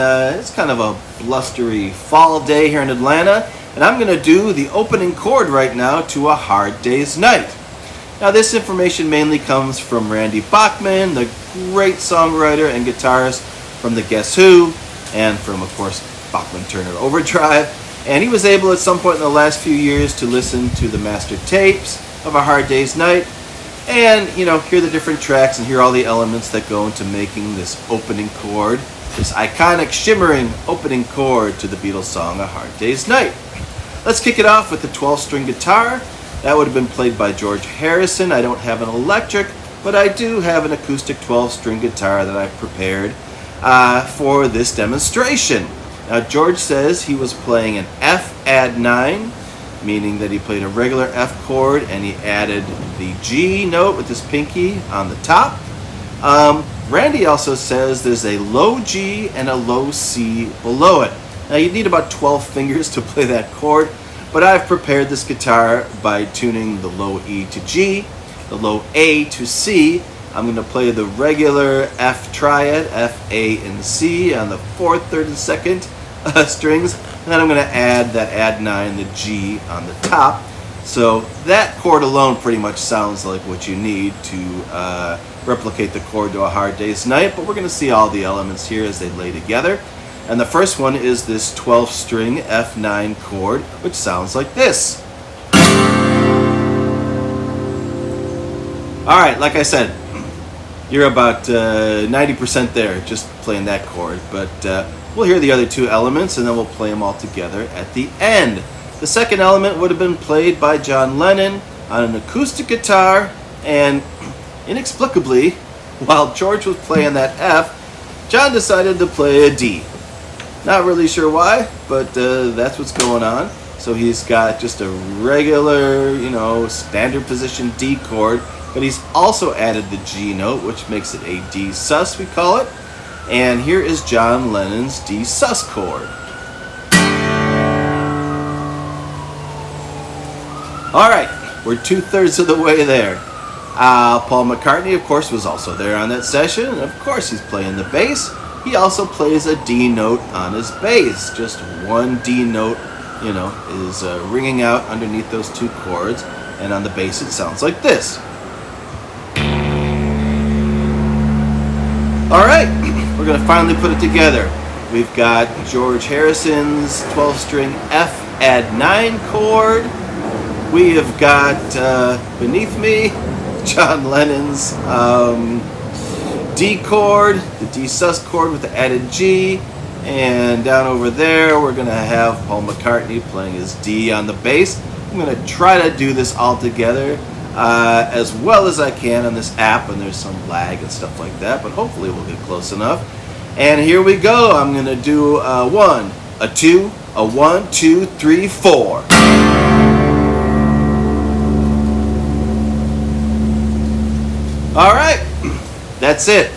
It's kind of a blustery fall day here in Atlanta, and I'm going to do the opening chord right now to A Hard Day's Night. Now, this information mainly comes from Randy Bachman, the great songwriter and guitarist from the Guess Who, and from, of course, Bachman Turner Overdrive. And he was able at some point in the last few years to listen to the master tapes of A Hard Day's Night and, hear the different tracks and hear all the elements that go into making this opening chord, this iconic shimmering opening chord to the Beatles song A Hard Day's Night. Let's kick it off with the 12-string guitar. That would have been played by George Harrison. I don't have an electric, but I do have an acoustic 12-string guitar that I've prepared for this demonstration. Now, George says he was playing an F add 9, meaning that he played a regular F chord and he added the G note with his pinky on the top. Randy also says there's a low G and a low C below it. Now, you need about 12 fingers to play that chord, but I've prepared this guitar by tuning the low E to G, the low A to C. I'm going to play the regular F triad, F, A, and C on the 4th, 3rd, and 2nd strings, and then I'm going to add that add 9, the G on the top. So that chord alone pretty much sounds like what you need to replicate the chord to A Hard Day's Night, but we're going to see all the elements here as they lay together. And the first one is this 12-string F9 chord, which sounds like this. Alright, like I said, you're about 90% there just playing that chord, but we'll hear the other two elements and then we'll play them all together at the end. The second element would have been played by John Lennon on an acoustic guitar, and inexplicably, while George was playing that F, John decided to play a D. Not really sure why, but that's what's going on. So he's got just a regular, standard position D chord, but he's also added the G note, which makes it a D sus, we call it. And here is John Lennon's D sus chord. Alright, we're 2/3 of the way there. Paul McCartney, of course, was also there on that session, and of course he's playing the bass. He also plays a D note on his bass. Just one D note, is ringing out underneath those two chords, and on the bass it sounds like this. Alright, we're going to finally put it together. We've got George Harrison's 12-string F add 9 chord. We have got, beneath me, John Lennon's D chord, the D sus chord with the added G, and down over there we're going to have Paul McCartney playing his D on the bass. I'm going to try to do this all together as well as I can on this app, and there's some lag and stuff like that, but hopefully we'll get close enough. And here we go. I'm going to do a 1, a 2, a 1, 2, 3, 4. Alright, that's it.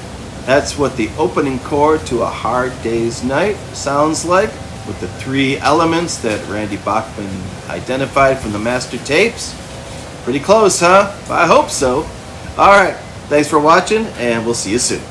That's what the opening chord to A Hard Day's Night sounds like, with the three elements that Randy Bachman identified from the master tapes. Pretty close, huh? I hope so. Alright, thanks for watching, and we'll see you soon.